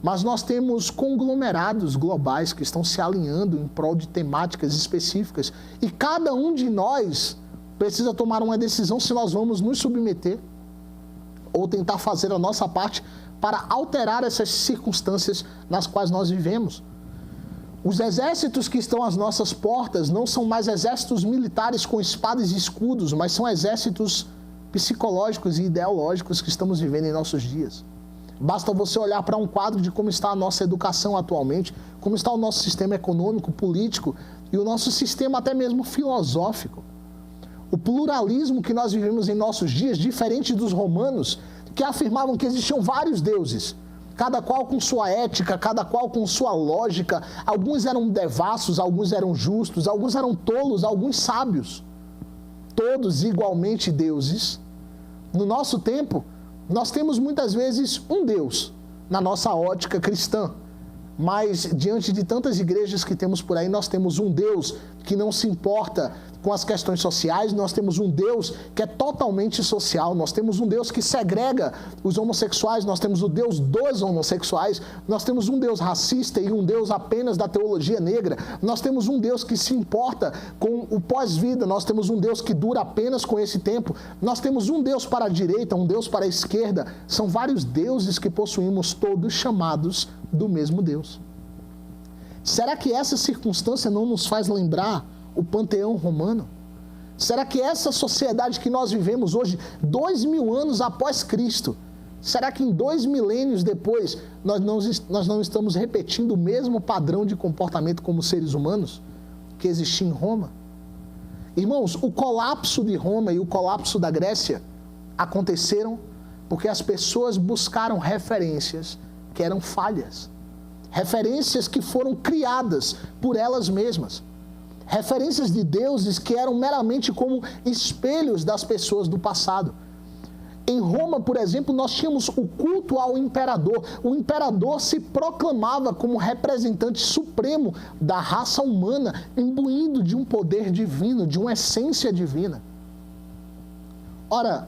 mas nós temos conglomerados globais que estão se alinhando em prol de temáticas específicas. E cada um de nós precisa tomar uma decisão se nós vamos nos submeter ou tentar fazer a nossa parte para alterar essas circunstâncias nas quais nós vivemos. Os exércitos que estão às nossas portas não são mais exércitos militares com espadas e escudos, mas são exércitos psicológicos e ideológicos que estamos vivendo em nossos dias. Basta você olhar para um quadro de como está a nossa educação atualmente, como está o nosso sistema econômico, político e o nosso sistema até mesmo filosófico. O pluralismo que nós vivemos em nossos dias, diferente dos romanos, que afirmavam que existiam vários deuses, cada qual com sua ética, cada qual com sua lógica. Alguns eram devassos, alguns eram justos, alguns eram tolos, alguns sábios. Todos igualmente deuses. No nosso tempo, nós temos muitas vezes um Deus, na nossa ótica cristã. Mas, diante de tantas igrejas que temos por aí, nós temos um Deus que não se importa com as questões sociais, nós temos um Deus que é totalmente social, nós temos um Deus que segrega os homossexuais, nós temos o Deus dos homossexuais, nós temos um Deus racista e um Deus apenas da teologia negra, nós temos um Deus que se importa com o pós-vida, nós temos um Deus que dura apenas com esse tempo, nós temos um Deus para a direita, um Deus para a esquerda, são vários deuses que possuímos, todos chamados do mesmo Deus. Será que essa circunstância não nos faz lembrar o panteão romano? Será que essa sociedade que nós vivemos hoje, 2000 anos após Cristo, será que em 2 milênios depois nós não estamos repetindo o mesmo padrão de comportamento como seres humanos que existia em Roma? Irmãos, o colapso de Roma e o colapso da Grécia aconteceram porque as pessoas buscaram referências que eram falhas. Referências que foram criadas por elas mesmas. Referências de deuses que eram meramente como espelhos das pessoas do passado. Em Roma, por exemplo, nós tínhamos o culto ao imperador. O imperador se proclamava como representante supremo da raça humana, imbuído de um poder divino, de uma essência divina. Ora,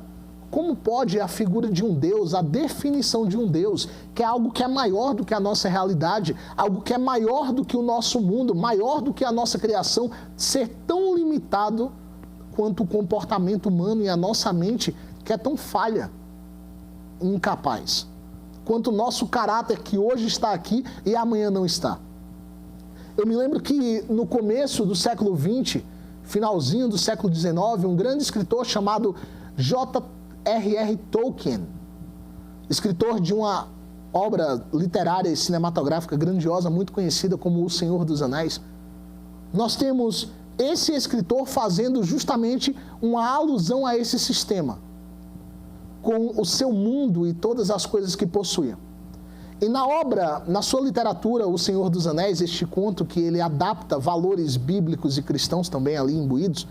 como pode a figura de um Deus, a definição de um Deus, que é algo que é maior do que a nossa realidade, algo que é maior do que o nosso mundo, maior do que a nossa criação, ser tão limitado quanto o comportamento humano e a nossa mente, que é tão falha e incapaz, quanto o nosso caráter que hoje está aqui e amanhã não está? Eu me lembro que no começo do século XX, finalzinho do século XIX, um grande escritor chamado J.R.R. Tolkien, escritor de uma obra literária e cinematográfica grandiosa, muito conhecida como O Senhor dos Anéis, nós temos esse escritor fazendo justamente uma alusão a esse sistema, com o seu mundo e todas as coisas que possuía. E na obra, na sua literatura, O Senhor dos Anéis, este conto que ele adapta valores bíblicos e cristãos também ali imbuídos,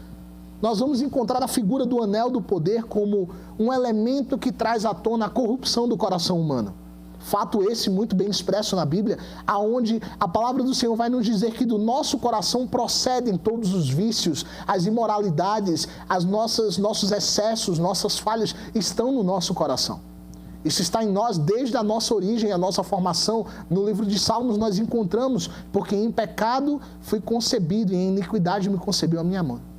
nós vamos encontrar a figura do anel do poder como um elemento que traz à tona a corrupção do coração humano. Fato esse muito bem expresso na Bíblia, aonde a palavra do Senhor vai nos dizer que do nosso coração procedem todos os vícios, as imoralidades, nossos excessos, nossas falhas estão no nosso coração. Isso está em nós desde a nossa origem, a nossa formação. No livro de Salmos nós encontramos, porque em pecado fui concebido e em iniquidade me concebeu a minha mãe.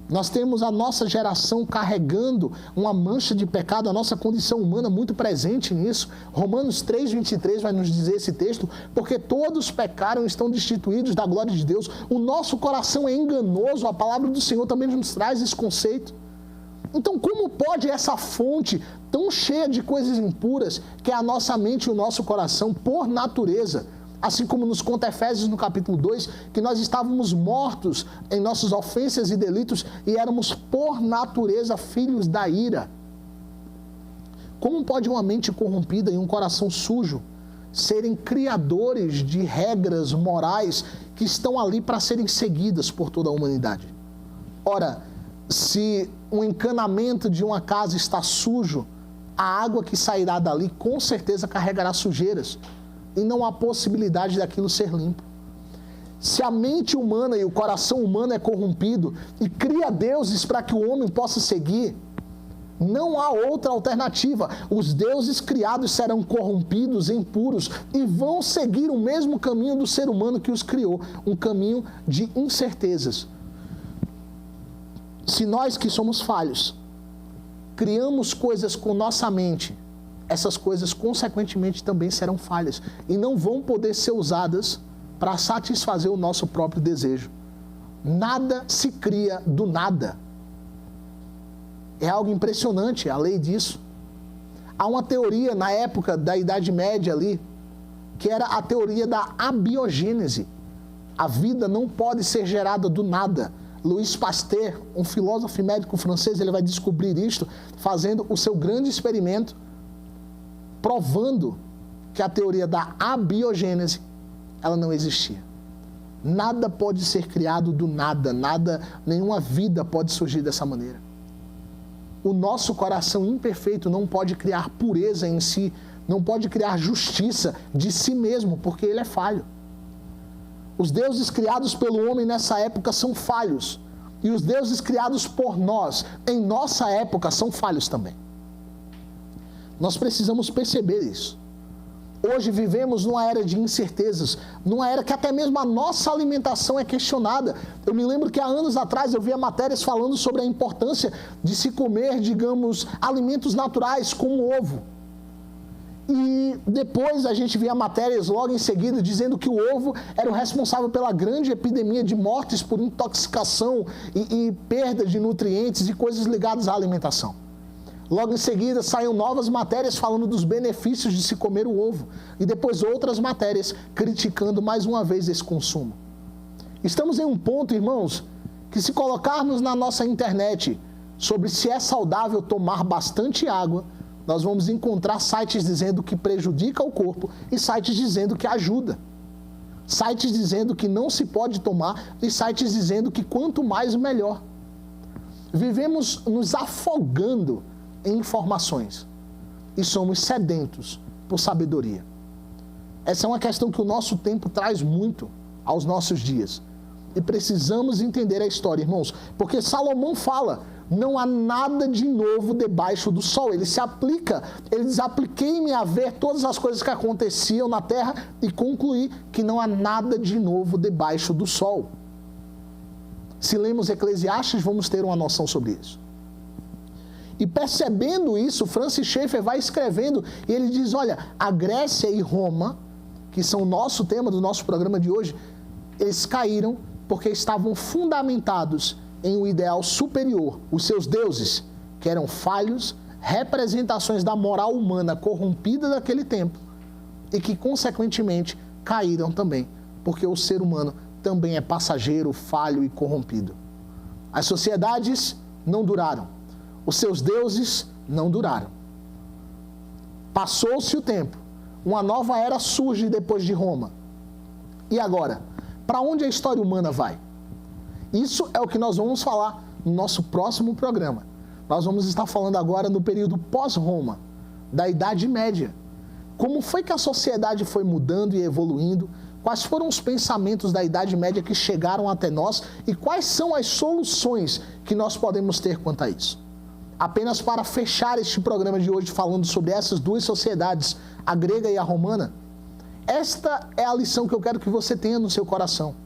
Nós temos a nossa geração carregando uma mancha de pecado, a nossa condição humana muito presente nisso. Romanos 3:23 vai nos dizer esse texto, porque todos pecaram e estão destituídos da glória de Deus. O nosso coração é enganoso, a palavra do Senhor também nos traz esse conceito. Então, como pode essa fonte tão cheia de coisas impuras, que é a nossa mente e o nosso coração, por natureza, assim como nos conta Efésios no capítulo 2, que nós estávamos mortos em nossas ofensas e delitos e éramos por natureza filhos da ira. Como pode uma mente corrompida e um coração sujo serem criadores de regras morais que estão ali para serem seguidas por toda a humanidade? Ora, se o encanamento de uma casa está sujo, a água que sairá dali com certeza carregará sujeiras e não há possibilidade daquilo ser limpo. Se a mente humana e o coração humano é corrompido e cria deuses para que o homem possa seguir, não há outra alternativa. Os deuses criados serão corrompidos, impuros e vão seguir o mesmo caminho do ser humano que os criou, um caminho de incertezas. Se nós que somos falhos criamos coisas com nossa mente, essas coisas consequentemente também serão falhas e não vão poder ser usadas para satisfazer o nosso próprio desejo. Nada se cria do nada. É algo impressionante a lei disso. Há uma teoria na época da Idade Média ali, que era a teoria da abiogênese. A vida não pode ser gerada do nada. Louis Pasteur, um filósofo e médico francês, ele vai descobrir isto fazendo o seu grande experimento, provando que a teoria da abiogênese, ela não existia. Nada pode ser criado do nada, nenhuma vida pode surgir dessa maneira. O nosso coração imperfeito não pode criar pureza em si, não pode criar justiça de si mesmo, porque ele é falho. Os deuses criados pelo homem nessa época são falhos. E os deuses criados por nós, em nossa época, são falhos também. Nós precisamos perceber isso. Hoje vivemos numa era de incertezas, numa era que até mesmo a nossa alimentação é questionada. Eu me lembro que há anos atrás eu via matérias falando sobre a importância de se comer, digamos, alimentos naturais, como ovo. E depois a gente via matérias logo em seguida dizendo que o ovo era o responsável pela grande epidemia de mortes por intoxicação e perda de nutrientes e coisas ligadas à alimentação. Logo em seguida saíram novas matérias falando dos benefícios de se comer o ovo. E depois outras matérias criticando mais uma vez esse consumo. Estamos em um ponto, irmãos, que se colocarmos na nossa internet sobre se é saudável tomar bastante água, nós vamos encontrar sites dizendo que prejudica o corpo e sites dizendo que ajuda. Sites dizendo que não se pode tomar e sites dizendo que quanto mais, melhor. Vivemos nos afogando em informações e somos sedentos por sabedoria. Essa é uma questão que o nosso tempo traz muito aos nossos dias. E precisamos entender a história, irmãos, porque Salomão fala: não há nada de novo debaixo do sol. Ele diz: apliquei-me a ver todas as coisas que aconteciam na terra e concluí que não há nada de novo debaixo do sol. Se lemos Eclesiastes, vamos ter uma noção sobre isso. E percebendo isso, Francis Schaeffer vai escrevendo e ele diz: olha, a Grécia e Roma, que são o nosso tema do nosso programa de hoje, eles caíram porque estavam fundamentados em um ideal superior. Os seus deuses, que eram falhos, representações da moral humana corrompida daquele tempo e que, consequentemente, caíram também, porque o ser humano também é passageiro, falho e corrompido. As sociedades não duraram. Os seus deuses não duraram. Passou-se o tempo. Uma nova era surge depois de Roma. E agora? Para onde a história humana vai? Isso é o que nós vamos falar no nosso próximo programa. Nós vamos estar falando agora no período pós-Roma, da Idade Média. Como foi que a sociedade foi mudando e evoluindo? Quais foram os pensamentos da Idade Média que chegaram até nós? E quais são as soluções que nós podemos ter quanto a isso? Apenas para fechar este programa de hoje falando sobre essas duas sociedades, a grega e a romana, esta é a lição que eu quero que você tenha no seu coração.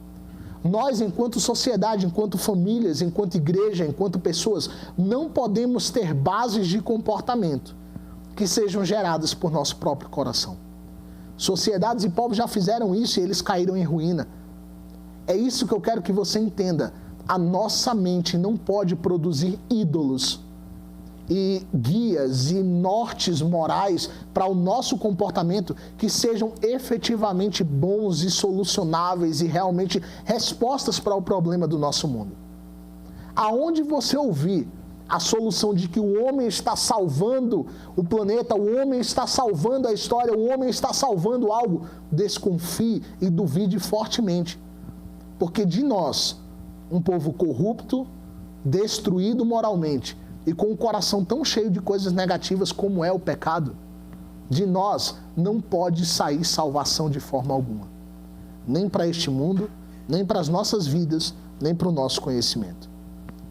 Nós, enquanto sociedade, enquanto famílias, enquanto igreja, enquanto pessoas, não podemos ter bases de comportamento que sejam geradas por nosso próprio coração. Sociedades e povos já fizeram isso e eles caíram em ruína. É isso que eu quero que você entenda. A nossa mente não pode produzir ídolos e guias e nortes morais para o nosso comportamento que sejam efetivamente bons e solucionáveis e realmente respostas para o problema do nosso mundo. Aonde você ouvir a solução de que o homem está salvando o planeta, o homem está salvando a história, o homem está salvando algo, desconfie e duvide fortemente. Porque de nós, um povo corrupto, destruído moralmente e com um coração tão cheio de coisas negativas como é o pecado, de nós não pode sair salvação de forma alguma. Nem para este mundo, nem para as nossas vidas, nem para o nosso conhecimento.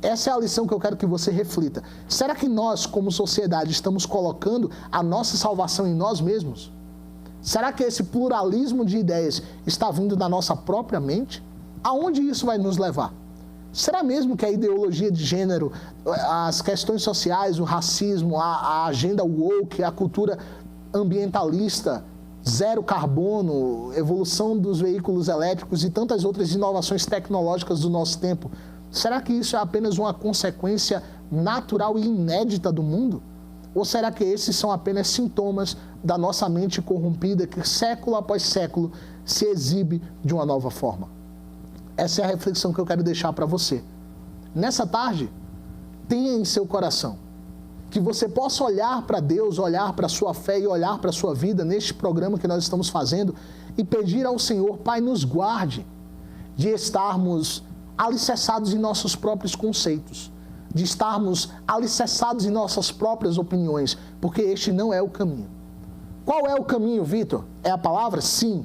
Essa é a lição que eu quero que você reflita. Será que nós, como sociedade, estamos colocando a nossa salvação em nós mesmos? Será que esse pluralismo de ideias está vindo da nossa própria mente? Aonde isso vai nos levar? Será mesmo que a ideologia de gênero, as questões sociais, o racismo, a agenda woke, a cultura ambientalista, zero carbono, evolução dos veículos elétricos e tantas outras inovações tecnológicas do nosso tempo, será que isso é apenas uma consequência natural e inédita do mundo? Ou será que esses são apenas sintomas da nossa mente corrompida que século após século se exibe de uma nova forma? Essa é a reflexão que eu quero deixar para você. Nessa tarde, tenha em seu coração que você possa olhar para Deus, olhar para a sua fé e olhar para a sua vida neste programa que nós estamos fazendo e pedir ao Senhor, Pai, nos guarde de estarmos alicerçados em nossos próprios conceitos, de estarmos alicerçados em nossas próprias opiniões, porque este não é o caminho. Qual é o caminho, Vitor? É a palavra? Sim,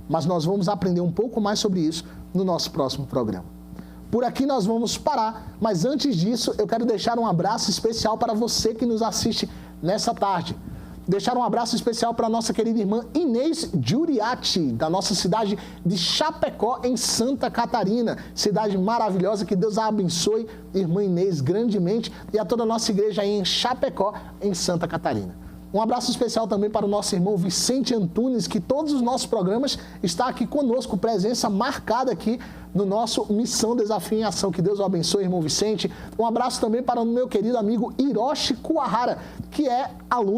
mas nós vamos aprender um pouco mais sobre isso no nosso próximo programa. Por aqui nós vamos parar, mas antes disso eu quero deixar um abraço especial para você que nos assiste nessa tarde. Deixar um abraço especial para a nossa querida irmã Inês Giuriati, da nossa cidade de Chapecó, em Santa Catarina. Cidade maravilhosa, que Deus a abençoe, irmã Inês, grandemente, e a toda a nossa igreja aí em Chapecó, em Santa Catarina. Um abraço especial também para o nosso irmão Vicente Antunes, que todos os nossos programas está aqui conosco, presença marcada aqui no nosso Missão Desafio em Ação. Que Deus o abençoe, irmão Vicente. Um abraço também para o meu querido amigo Hiroshi Kuwahara, que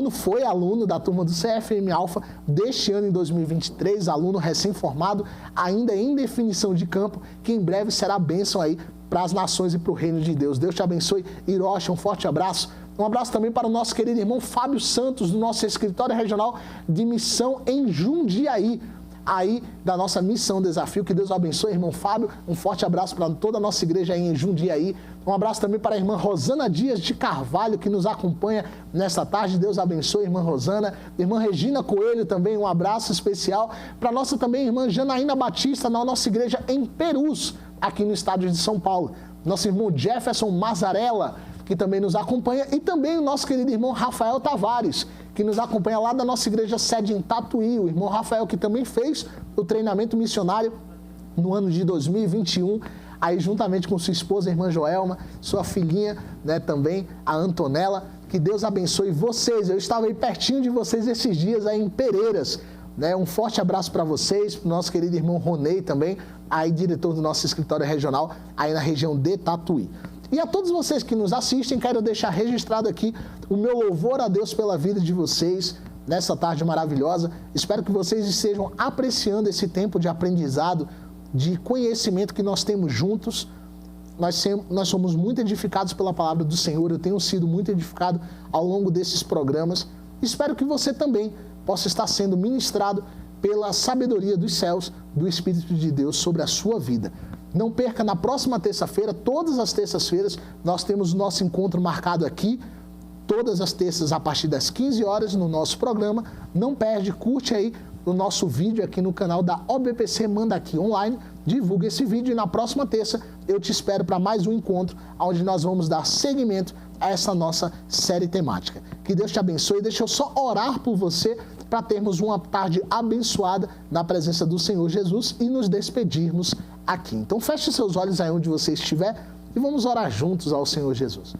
foi aluno da turma do CFM Alpha deste ano em 2023, aluno recém-formado, ainda em definição de campo, que em breve será bênção aí para as nações e para o reino de Deus. Deus te abençoe, Hiroshi, um forte abraço. Um abraço também para o nosso querido irmão Fábio Santos, do nosso escritório regional de missão em Jundiaí, aí da nossa Missão Desafio. Que Deus o abençoe, irmão Fábio. Um forte abraço para toda a nossa igreja aí em Jundiaí. Um abraço também para a irmã Rosana Dias de Carvalho, que nos acompanha nesta tarde. Deus abençoe, irmã Rosana. Irmã Regina Coelho também, um abraço especial. Para a nossa também irmã Janaína Batista, na nossa igreja em Perus, aqui no estado de São Paulo. Nosso irmão Jefferson Mazarella, que também nos acompanha, e também o nosso querido irmão Rafael Tavares, que nos acompanha lá da nossa igreja sede em Tatuí. O irmão Rafael, que também fez o treinamento missionário no ano de 2021, aí juntamente com sua esposa, a irmã Joelma, sua filhinha, né, também, a Antonella. Que Deus abençoe vocês. Eu estava aí pertinho de vocês esses dias aí em Pereiras, né? Um forte abraço para vocês, para o nosso querido irmão Ronei também, aí diretor do nosso escritório regional, aí na região de Tatuí. E a todos vocês que nos assistem, quero deixar registrado aqui o meu louvor a Deus pela vida de vocês nessa tarde maravilhosa. Espero que vocês estejam apreciando esse tempo de aprendizado, de conhecimento que nós temos juntos. Nós somos muito edificados pela palavra do Senhor. Eu tenho sido muito edificado ao longo desses programas. Espero que você também possa estar sendo ministrado pela sabedoria dos céus, do Espírito de Deus sobre a sua vida. Não perca, na próxima terça-feira, todas as terças-feiras, nós temos o nosso encontro marcado aqui, todas as terças a partir das 15 horas no nosso programa. Não perde, curte aí o nosso vídeo aqui no canal da OBPC Manda Aqui Online, divulga esse vídeo e na próxima terça eu te espero para mais um encontro, onde nós vamos dar seguimento a essa nossa série temática. Que Deus te abençoe. Deixa eu só orar por você para termos uma tarde abençoada na presença do Senhor Jesus e nos despedirmos aqui. Então feche seus olhos aí onde você estiver e vamos orar juntos ao Senhor Jesus.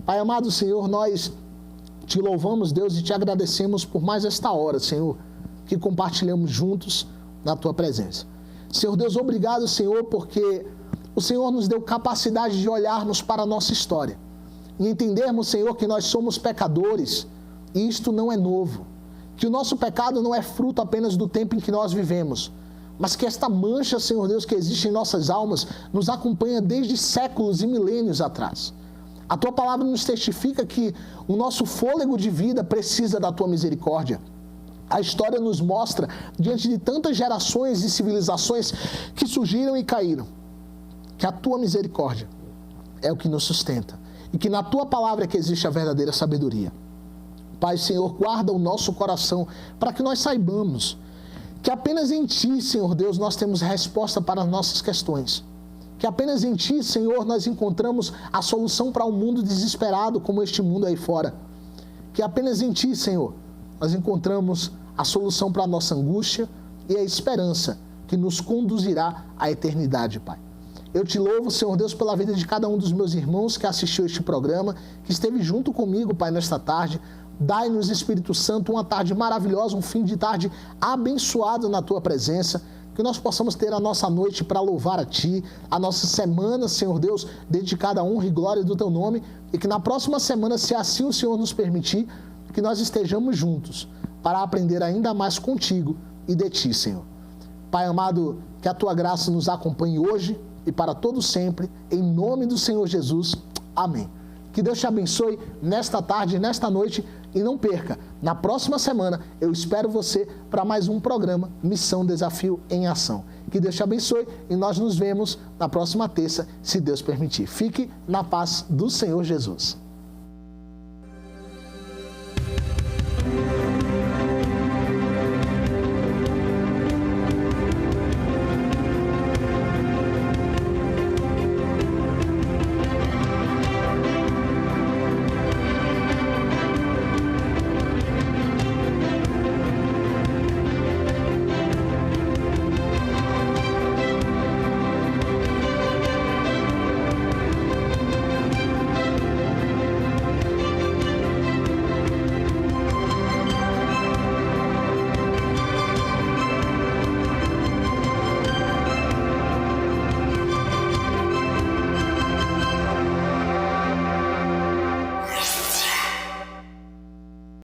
Pai amado Senhor, nós te louvamos, Deus, e te agradecemos por mais esta hora, Senhor, que compartilhamos juntos na tua presença. Senhor Deus, obrigado, Senhor, porque o Senhor nos deu capacidade de olharmos para a nossa história e entendermos, Senhor, que nós somos pecadores e isto não é novo. Que o nosso pecado não é fruto apenas do tempo em que nós vivemos, mas que esta mancha, Senhor Deus, que existe em nossas almas, nos acompanha desde séculos e milênios atrás. A Tua palavra nos testifica que o nosso fôlego de vida precisa da Tua misericórdia. A história nos mostra, diante de tantas gerações e civilizações que surgiram e caíram, que a Tua misericórdia é o que nos sustenta e que na Tua palavra é que existe a verdadeira sabedoria. Pai, Senhor, guarda o nosso coração para que nós saibamos que apenas em Ti, Senhor Deus, nós temos resposta para as nossas questões. Que apenas em Ti, Senhor, nós encontramos a solução para um mundo desesperado como este mundo aí fora. Que apenas em Ti, Senhor, nós encontramos a solução para a nossa angústia e a esperança que nos conduzirá à eternidade, Pai. Eu Te louvo, Senhor Deus, pela vida de cada um dos meus irmãos que assistiu este programa, que esteve junto comigo, Pai, nesta tarde. Dai-nos, Espírito Santo, uma tarde maravilhosa, um fim de tarde abençoado na Tua presença, que nós possamos ter a nossa noite para louvar a Ti, a nossa semana, Senhor Deus, dedicada à honra e glória do Teu nome, e que na próxima semana, se assim o Senhor nos permitir, que nós estejamos juntos para aprender ainda mais contigo e de Ti, Senhor. Pai amado, que a Tua graça nos acompanhe hoje e para todo sempre, em nome do Senhor Jesus. Amém. Que Deus te abençoe nesta tarde, nesta noite, e não perca, na próxima semana eu espero você para mais um programa Missão Desafio em Ação. Que Deus te abençoe e nós nos vemos na próxima terça, se Deus permitir. Fique na paz do Senhor Jesus.